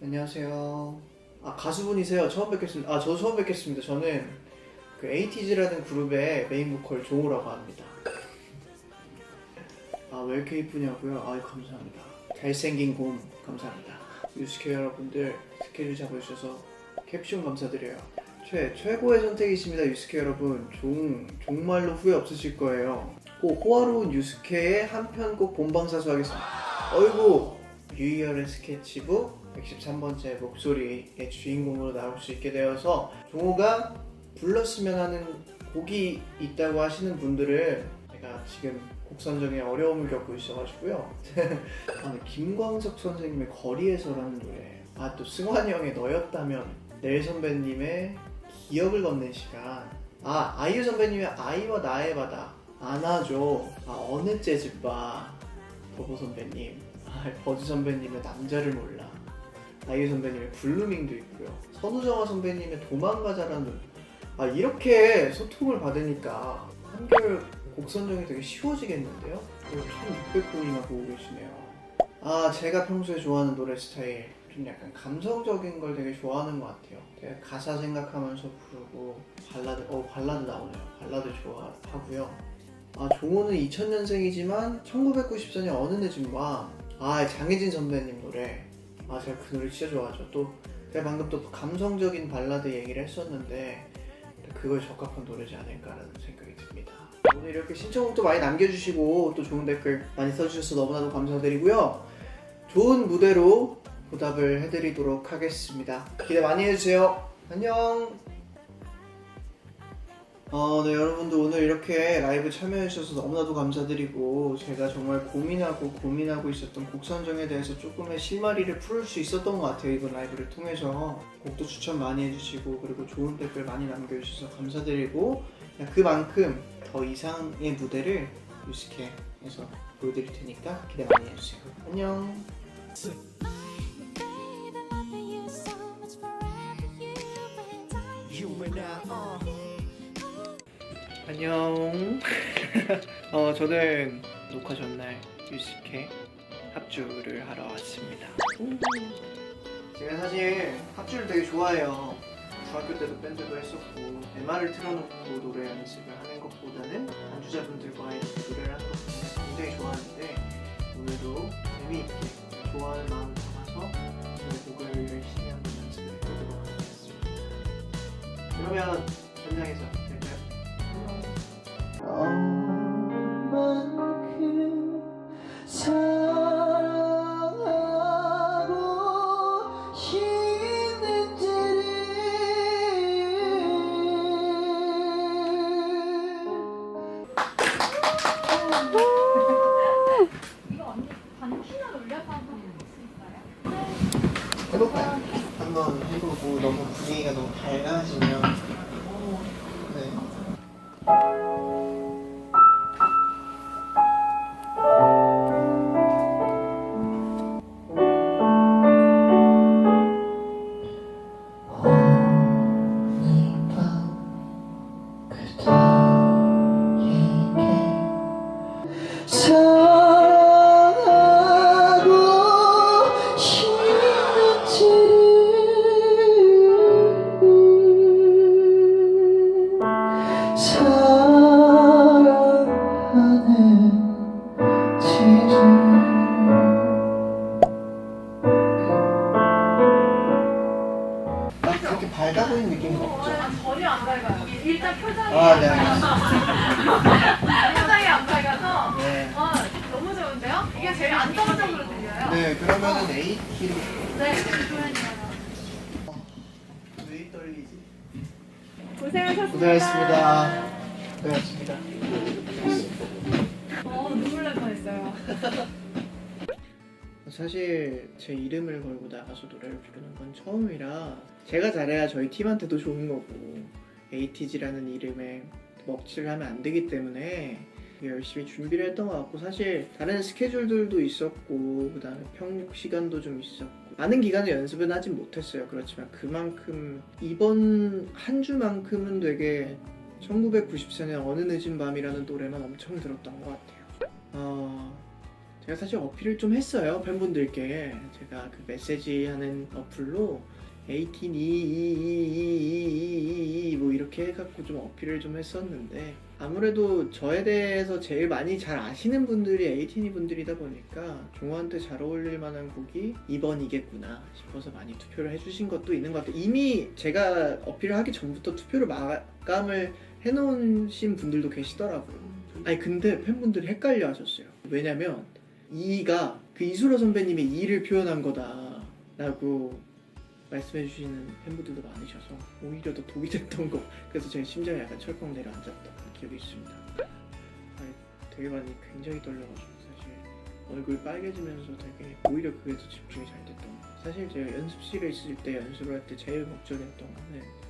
안녕하세요. 가수분이세요? 처음 뵙겠습니다. 저도 처음 뵙겠습니다. 저는 그 에이티즈라는 그룹의 메인 보컬 종호라고 합니다. 왜 이렇게 이쁘냐고요? 감사합니다. 잘생긴 곰 감사합니다. 유스케 여러분들 스케줄 잡아주셔서 캡슐 감사드려요. 최고의 선택이십니다. 유스케 여러분. 정말로 후회 없으실 거예요. 꼭 호화로운 유스케의 한 편 꼭 본방사수하겠습니다. 어이구, 유희열의 스케치북 113번째 목소리의 주인공으로 나올 수 있게 되어서 종호가 불렀으면 하는 곡이 있다고 하시는 분들은 제가 지금 곡 선정에 어려움을 겪고 있어가지고요. 김광석 선생님의 거리에서라는 노래, 또 승환이 형의 너였다면, 넬 선배님의 기억을 걷는 시간, 아이유 선배님의 아이와 나의 바다, 안아줘, 어느 재즈바, 버버 선배님, 버즈 선배님의 남자를 몰라, 아이유 선배님의 블루밍도 있고요. 선우정아 선배님의 도망가자라는 이렇게 소통을 받으니까 한결 곡 선정이 되게 쉬워지겠는데요? 1600분이나 보고 계시네요. 제가 평소에 좋아하는 노래 스타일, 좀 약간 감성적인 걸 되게 좋아하는 것 같아요. 되게 가사 생각하면서 부르고, 발라드 나오네요. 발라드 좋아하고요. 종호는 2000년생이지만 1994년 어느 늦은 밤, 장혜진 선배님 노래, 제가 그 노래 진짜 좋아하죠. 또 제가 방금 또 감성적인 발라드 얘기를 했었는데 그거에 적합한 노래지 않을까라는 생각이 듭니다. 오늘 이렇게 신청곡도 많이 남겨주시고 또 좋은 댓글 많이 써주셔서 너무나도 감사드리고요. 좋은 무대로 보답을 해드리도록 하겠습니다. 기대 많이 해주세요. 안녕. 네, 여러분들 오늘 이렇게 라이브 참여해주셔서 너무나도 감사드리고, 제가 정말 고민하고 있었던 곡 선정에 대해서 조금의 실마리를 풀을 수 있었던 것 같아요. 이번 라이브를 통해서 곡도 추천 많이 해주시고, 그리고 좋은 댓글 많이 남겨주셔서 감사드리고, 그만큼 더 이상의 무대를 유스케에서 보여드릴 테니까 기대 많이 해주세요. 안녕. 안녕. 저는 녹화 전날 유스케 합주를 하러 왔습니다. 제가 사실 합주를 되게 좋아해요. 중학교 때도 밴드도 했었고, MR을 틀어놓고 노래 연습을 하는 것보다는 연주자분들과 이렇게 노래를 하는 것보다는 굉장히 좋아하는데, 오늘도 재미있게 좋아하는 마음을 담아서 오늘 곡을 열심히 한번 연습을 해보도록 하겠습니다. 그러면 현장에서 될까요? 너만큼 사랑하고 있는지를 이거 언니 반키나 올려서 한번 해볼 수 있어요? 해볼까요? 한번 해보고 너무 분위기가 너무 밝아지면 네. 그렇게 밝아 보이는 느낌은 없죠? 전혀 안 밝아요. 일단 표정이 네, 알겠습니다. 표정이 안 밝아서 네. 너무 좋은데요? 이게 제일 안정적으로 들려요. 네, 그러면은 A 키로. 네. 왜 떨리지? 고생하셨습니다. 고생하셨습니다. 고생하셨습니다. 눈물 날 뻔했어요. 사실 제 이름을 걸고 나가서 노래를 부르는 건 처음이라 제가 잘해야 저희 팀한테도 좋은 거고, 에이티즈라는 이름에 먹칠을 하면 안 되기 때문에 열심히 준비를 했던 것 같고, 사실 다른 스케줄들도 있었고, 그 다음에 평육 시간도 좀 있었고, 많은 기간을 연습은 하진 못했어요. 그렇지만 그만큼 이번 한 주만큼은 되게 1994년 어느 늦은 밤이라는 노래만 엄청 들었던 것 같아요. 제가 사실 어필을 좀 했어요. 팬분들께. 제가 그 메시지 하는 어플로 18 뭐 이렇게 해갖고 좀 어필을 좀 했었는데, 아무래도 저에 대해서 제일 많이 잘 아시는 분들이 18 분들이다 보니까 종호한테 잘 어울릴 만한 곡이 2번이겠구나 싶어서 많이 투표를 해주신 것도 있는 것 같아요. 이미 제가 어필을 하기 전부터 투표를 마감을 해놓으신 분들도 계시더라고요. 아니 근데 팬분들이 헷갈려 하셨어요. 왜냐면 2가 그 이수로 선배님의 2를 표현한 거다 라고 말씀해주시는 팬분들도 많으셔서 오히려 더 독이 됐던 거. 그래서 제 심장이 약간 철컥 내려앉았던 기억이 있습니다. 아니, 되게 많이 굉장히 떨려가지고 사실 얼굴 빨개지면서 되게 오히려 그게 더 집중이 잘 됐던 거. 사실 제가 연습실에 있을 때 연습을 할 때 제일 걱정했던 거는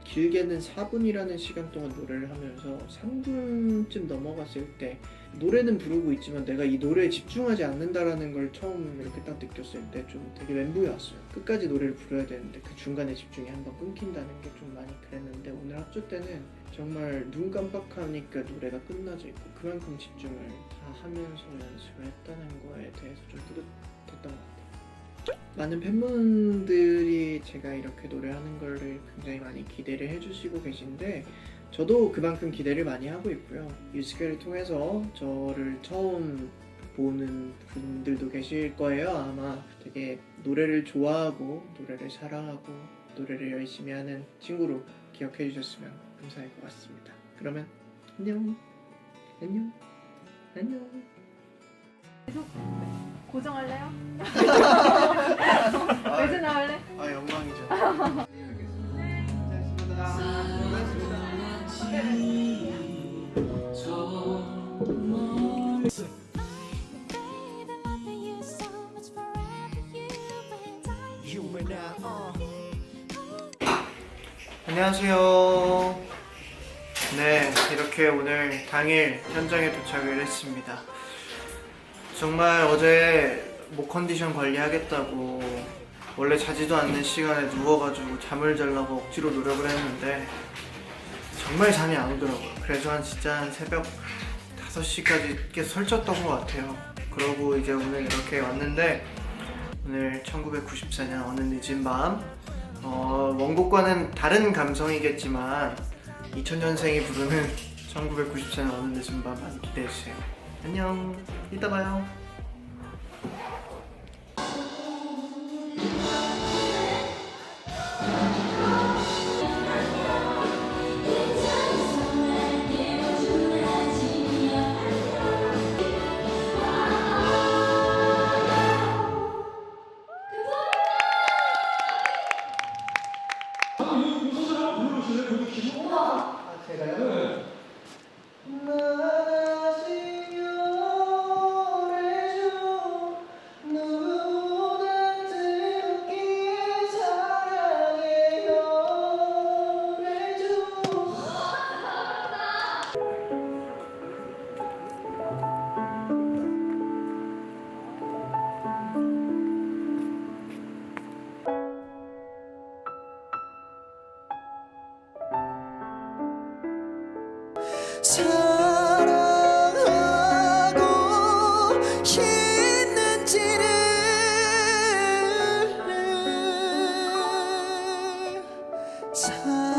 길게는 4분이라는 시간 동안 노래를 하면서 3분쯤 넘어갔을 때 노래는 부르고 있지만 내가 이 노래에 집중하지 않는다라는 걸 처음 이렇게 딱 느꼈을 때 좀 되게 멘붕이 왔어요. 끝까지 노래를 부르야 되는데 그 중간에 집중이 한번 끊긴다는 게 좀 많이 그랬는데, 오늘 합주 때는 정말 눈 깜빡하니까 노래가 끝나져 있고 그만큼 집중을 다 하면서 연습을 했다는 거에 대해서 좀 뿌듯했던 것 같아요. 많은 팬분들이 제가 이렇게 노래하는 거를 굉장히 많이 기대를 해주시고 계신데, 저도 그만큼 기대를 많이 하고 있고요. 뮤지컬을 통해서 저를 처음 보는 분들도 계실 거예요. 아마 되게 노래를 좋아하고 노래를 사랑하고 노래를 열심히 하는 친구로 기억해 주셨으면 감사할 것 같습니다. 그러면 안녕. 계속 고정할래요? 매주 나올래? 영광이죠. 안녕하세요. 네, 이렇게 오늘 당일 현장에 도착을 했습니다. 정말 어제 목 컨디션 관리하겠다고 원래 자지도 않는 시간에 누워가지고 잠을 자려고 억지로 노력을 했는데 정말 잠이 안 오더라고요. 그래서 한 새벽 5시까지 계속 설쳤던 것 같아요. 그러고 이제 오늘 이렇게 왔는데, 오늘 1994년 어느 늦은 밤, 원곡과는 다른 감성이겠지만 2000년생이 부르는 1994년 어느 늦은 밤 많이 기대해주세요. 안녕, 이따 봐요. 제가요? 사랑하고 있는지를 사랑하는지를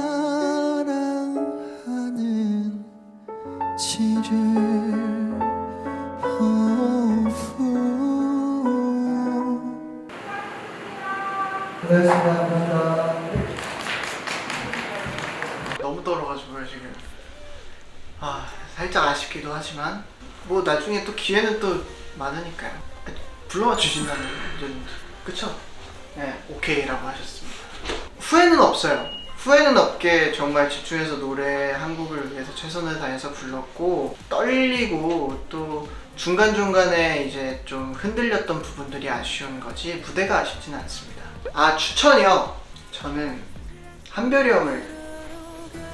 고생하셨습니다. 너무 떨어가지고요 지금. 살짝 아쉽기도 하지만 뭐 나중에 또 기회는 또 많으니까요. 불러와 주신다는 분들, 그쵸? 네, 오케이라고 하셨습니다. 후회는 없어요. 후회는 없게 정말 집중해서 노래 한 곡을 위해서 최선을 다해서 불렀고, 떨리고 또 중간중간에 이제 좀 흔들렸던 부분들이 아쉬운 거지 무대가 아쉽진 않습니다. 추천이요? 저는 한별이 형을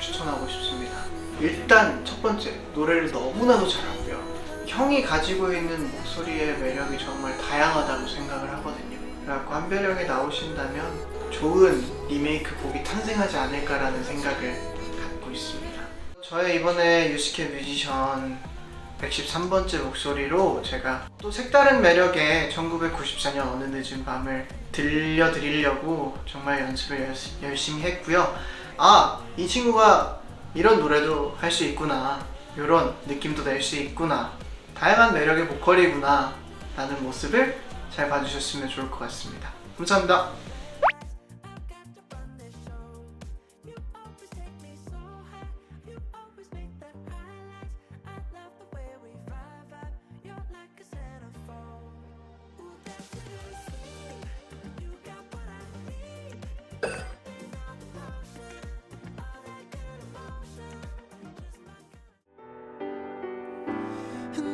추천하고 싶습니다. 일단 첫 번째, 노래를 너무나도 잘하고요. 형이 가지고 있는 목소리의 매력이 정말 다양하다고 생각을 하거든요. 그래갖고 한별이 형이 나오신다면 좋은 리메이크 곡이 탄생하지 않을까라는 생각을 갖고 있습니다. 저의 이번에 유스케 뮤지션 113번째 목소리로 제가 또 색다른 매력의 1994년 어느 늦은 밤을 들려드리려고 정말 연습을 열심히 했고요. 아, 이 친구가 이런 노래도 할 수 있구나, 이런 느낌도 낼 수 있구나, 다양한 매력의 보컬이구나 라는 모습을 잘 봐주셨으면 좋을 것 같습니다. 감사합니다.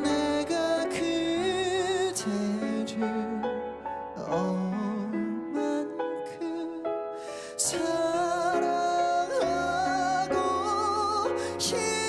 내가 그대를 얼만큼 사랑하고 싶